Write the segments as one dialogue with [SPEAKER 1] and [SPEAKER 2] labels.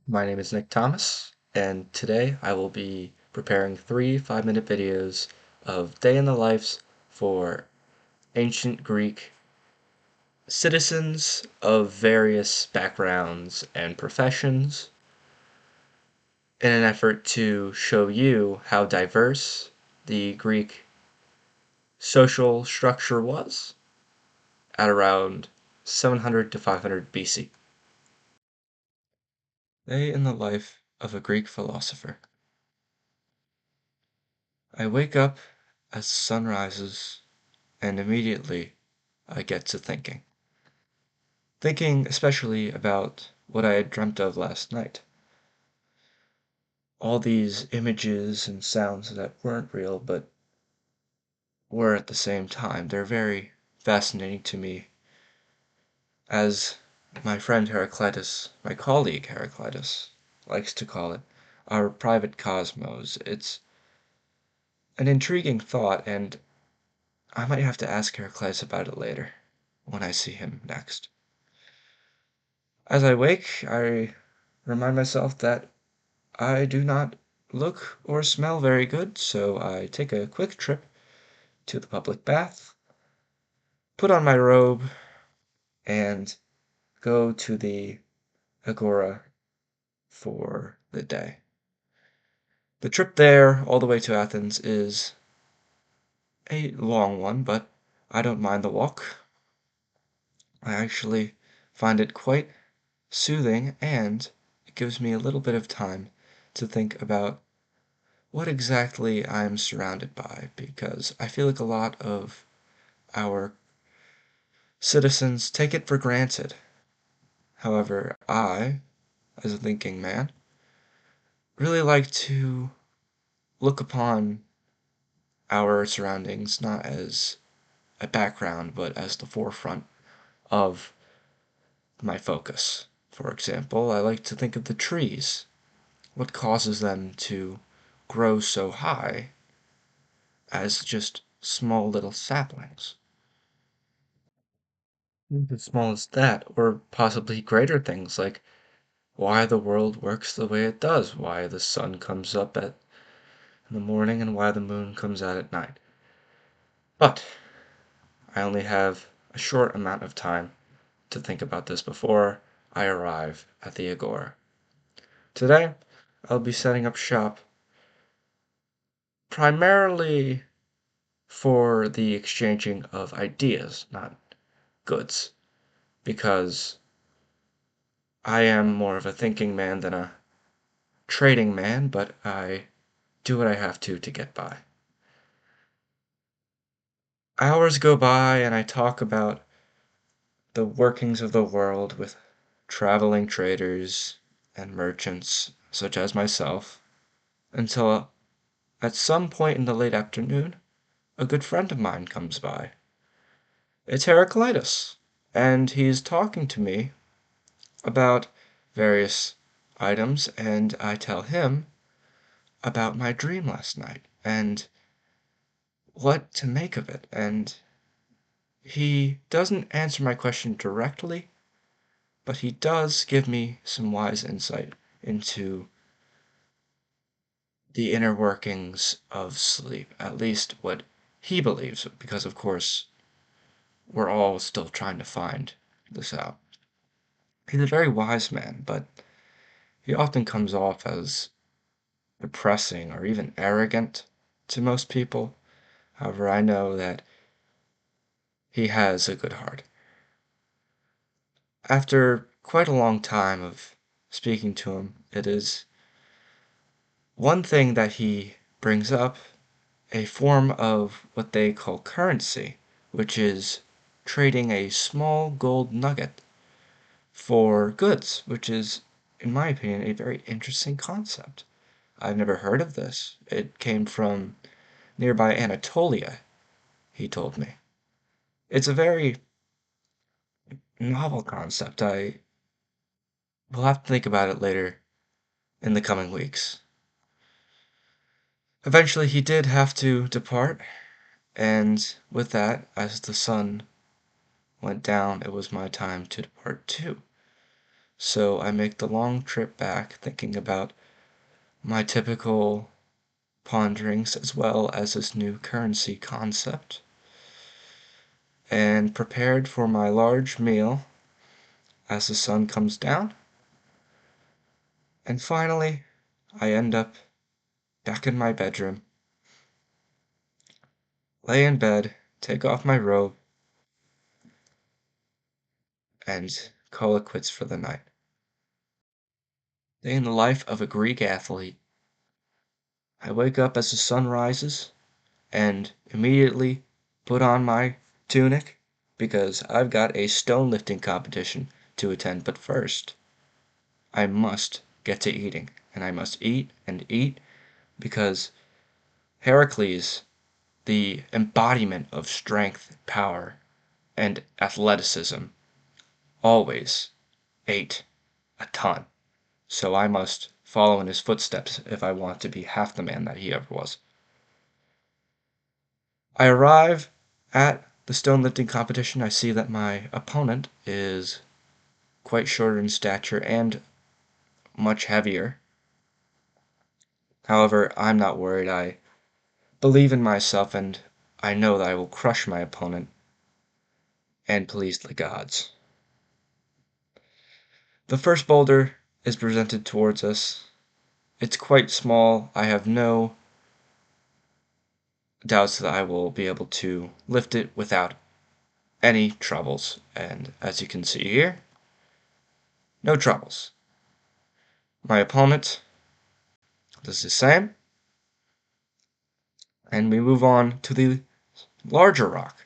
[SPEAKER 1] My name is Nick Thomas, and today I will be preparing three 5-minute videos of day in the lives for ancient Greek citizens of various backgrounds and professions in an effort to show you how diverse the Greek social structure was at around 700 to 500 BC. Day in the life of a Greek philosopher. I wake up as the sun rises, and immediately I get to thinking. Thinking especially about what I had dreamt of last night. All these images and sounds that weren't real but were at the same time. They're very fascinating to me. As my friend Heraclitus, my colleague Heraclitus, likes to call it, our private cosmos. It's an intriguing thought, and I might have to ask Heraclitus about it later, when I see him next. As I wake, I remind myself that I do not look or smell very good, so I take a quick trip to the public bath, put on my robe, and go to the Agora for the day. The trip there, all the way to Athens, is a long one, but I don't mind the walk. I actually find it quite soothing, and it gives me a little bit of time to think about what exactly I'm surrounded by, because I feel like a lot of our citizens take it for granted. However, I, as a thinking man, really like to look upon our surroundings not as a background, but as the forefront of my focus. For example, I like to think of the trees. What causes them to grow so high as just small little saplings? As small as that, or possibly greater things like why the world works the way it does, why the sun comes up in the morning and why the moon comes out at night. But I only have a short amount of time to think about this before I arrive at the Agora. Today, I'll be setting up shop primarily for the exchanging of ideas, not goods, because I am more of a thinking man than a trading man, but I do what I have to get by. Hours go by and I talk about the workings of the world with traveling traders and merchants such as myself until at some point in the late afternoon a good friend of mine comes by. It's Heraclitus, and he's talking to me about various items, and I tell him about my dream last night and what to make of it, and he doesn't answer my question directly, but he does give me some wise insight into the inner workings of sleep, at least what he believes, because of course we're all still trying to find this out. He's a very wise man, but he often comes off as depressing or even arrogant to most people. However, I know that he has a good heart. After quite a long time of speaking to him, it is one thing that he brings up, a form of what they call currency, which is trading a small gold nugget for goods, which is, in my opinion, a very interesting concept. I've never heard of this. It came from nearby Anatolia, he told me. It's a very novel concept. I will have to think about it later in the coming weeks. Eventually, he did have to depart, and with that, as the sun went down, it was my time to depart too. So I make the long trip back thinking about my typical ponderings as well as this new currency concept, and prepared for my large meal as the sun comes down. And finally, I end up back in my bedroom, lay in bed, take off my robe, and call it quits for the night. Day in the life of a Greek athlete. I wake up as the sun rises and immediately put on my tunic because I've got a stone lifting competition to attend. But first, I must get to eating, and I must eat and eat because Heracles, the embodiment of strength, power, and athleticism, always ate a ton. So I must follow in his footsteps if I want to be half the man that he ever was. I arrive at the stone lifting competition. I see that my opponent is quite shorter in stature and much heavier. However, I'm not worried. I believe in myself and I know that I will crush my opponent and please the gods. The first boulder is presented towards us. It's quite small. I have no doubts that I will be able to lift it without any troubles. And as you can see here, no troubles. My opponent does the same. And we move on to the larger rock.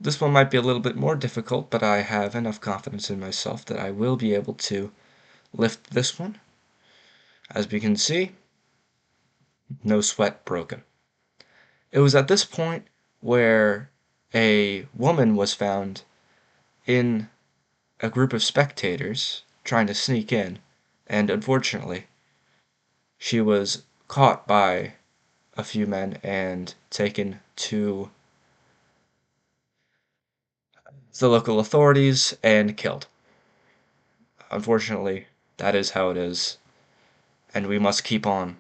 [SPEAKER 1] This one might be a little bit more difficult, but I have enough confidence in myself that I will be able to lift this one. As we can see, no sweat broken. It was at this point where a woman was found in a group of spectators trying to sneak in, and unfortunately, she was caught by a few men and taken to the local authorities and killed. Unfortunately, that is how it is, and we must keep on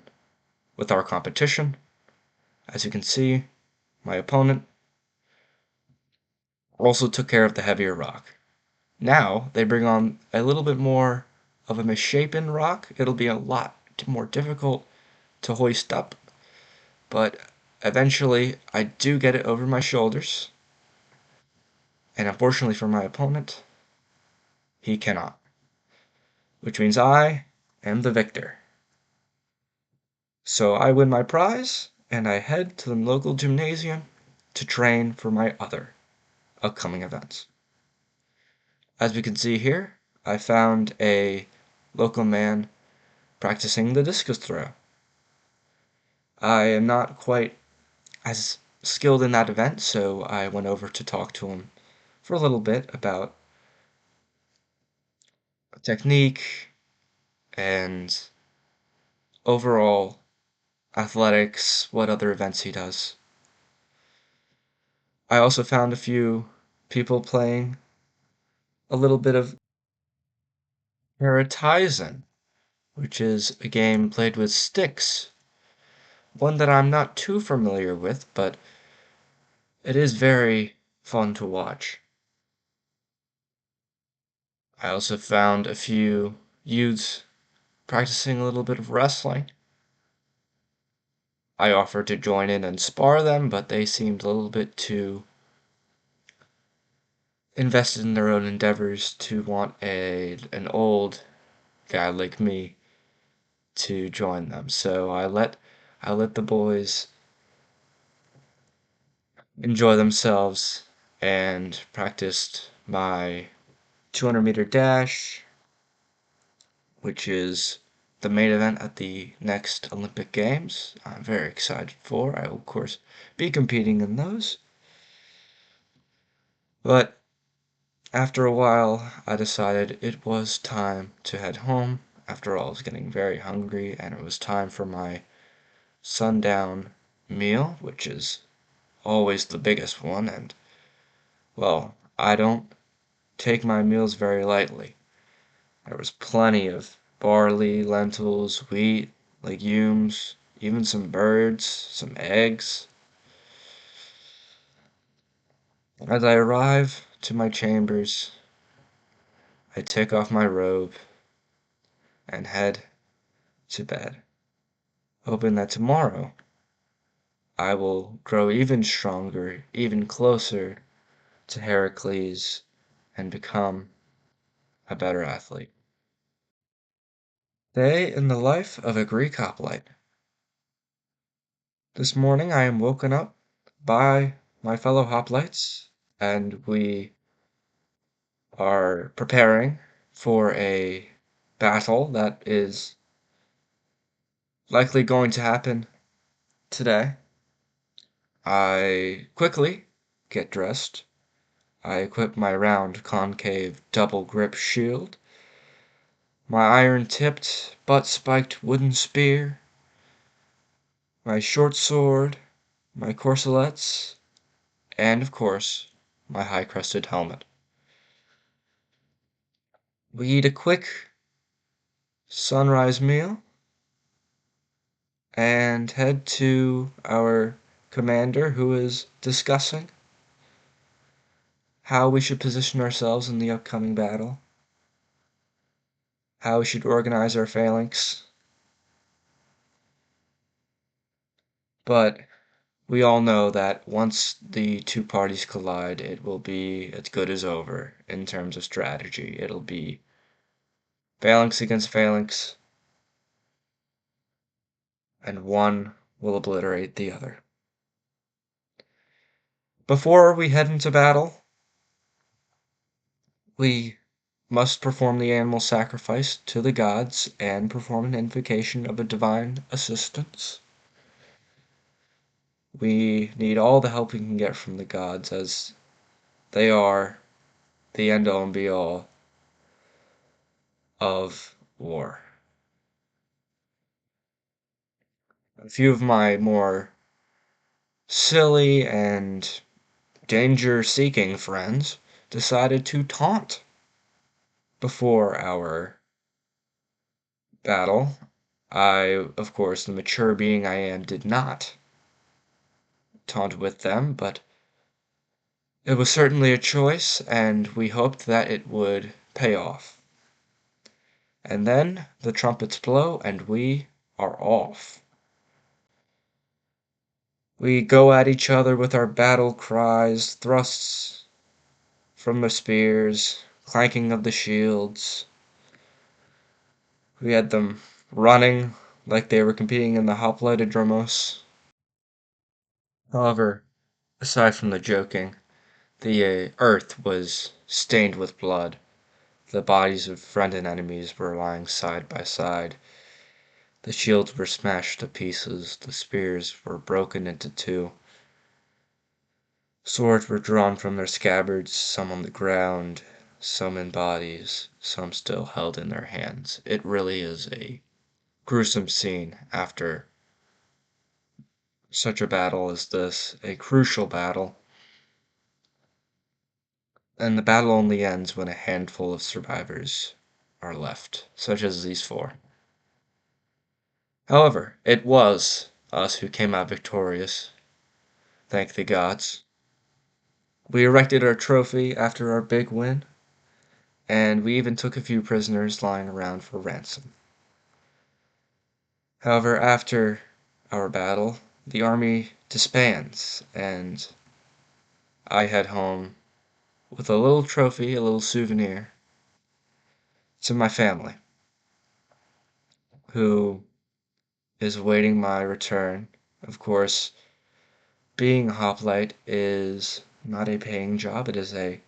[SPEAKER 1] with our competition. As you can see, my opponent also took care of the heavier rock. Now they bring on a little bit more of a misshapen rock. It'll be a lot more difficult to hoist up, but eventually I do get it over my shoulders, and unfortunately for my opponent, he cannot, which means I am the victor. So I win my prize, and I head to the local gymnasium to train for my other upcoming events. As we can see here, I found a local man practicing the discus throw. I am not quite as skilled in that event, so I went over to talk to him for a little bit about technique and overall athletics, what other events he does. I also found a few people playing a little bit of Paratizen, which is a game played with sticks. One that I'm not too familiar with, but it is very fun to watch. I also found a few youths practicing a little bit of wrestling. I offered to join in and spar them, but they seemed a little bit too invested in their own endeavors to want an old guy like me to join them. So I let the boys enjoy themselves and practiced my 200-meter dash, which is the main event at the next Olympic Games. I'm very excited for. I will, of course, be competing in those. But after a while, I decided it was time to head home. After all, I was getting very hungry, and it was time for my sundown meal, which is always the biggest one. And, well, I don't take my meals very lightly. There was plenty of barley, lentils, wheat, legumes, even some birds, some eggs. As I arrive to my chambers, I take off my robe and head to bed, hoping that tomorrow I will grow even stronger, even closer to Heracles, and become a better athlete. Day in the life of a Greek hoplite. This morning I am woken up by my fellow hoplites, and we are preparing for a battle that is likely going to happen today. I quickly get dressed. I equip my round concave double grip shield, my iron-tipped, butt-spiked wooden spear, my short sword, my corselets, and, of course, my high-crested helmet. We eat a quick sunrise meal and head to our commander, who is discussing how we should position ourselves in the upcoming battle, how we should organize our phalanx. But we all know that once the two parties collide, it will be as good as over in terms of strategy. It'll be phalanx against phalanx, and one will obliterate the other. Before we head into battle, we must perform the animal sacrifice to the gods and perform an invocation of a divine assistance. We need all the help we can get from the gods, as they are the end all and be all of war. A few of my more silly and danger-seeking friends decided to taunt before our battle. I, of course, the mature being I am, did not taunt with them, but it was certainly a choice, and we hoped that it would pay off. And then the trumpets blow, and we are off. We go at each other with our battle cries, thrusts from the spears, clanking of the shields. We had them running like they were competing in the Hoplitodromos. However, aside from the joking, the earth was stained with blood. The bodies of friend and enemies were lying side by side. The shields were smashed to pieces, the spears were broken into two. Swords were drawn from their scabbards, some on the ground, some in bodies, some still held in their hands. It really is a gruesome scene after such a battle as this, a crucial battle. And the battle only ends when a handful of survivors are left, such as these four. However, it was us who came out victorious, thank the gods. We erected our trophy after our big win, and we even took a few prisoners lying around for ransom. However, after our battle, the army disbands, and I head home with a little trophy, a little souvenir, to my family, who is awaiting my return. Of course, being a hoplite is not a paying job, it is a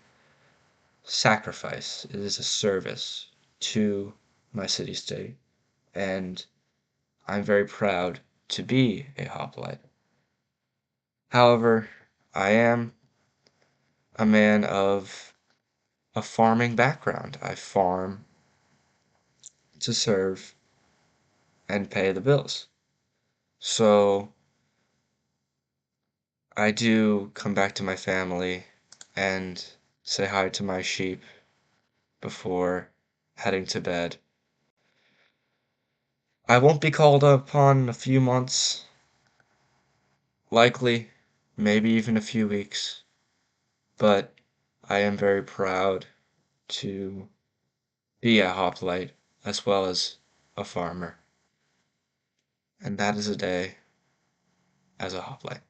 [SPEAKER 1] sacrifice, it is a service to my city-state, and I'm very proud to be a hoplite. However, I am a man of a farming background. I farm to serve and pay the bills. So I do come back to my family and say hi to my sheep before heading to bed. I won't be called upon in a few months, likely, maybe even a few weeks, but I am very proud to be a hoplite as well as a farmer, and that is a day as a hoplite.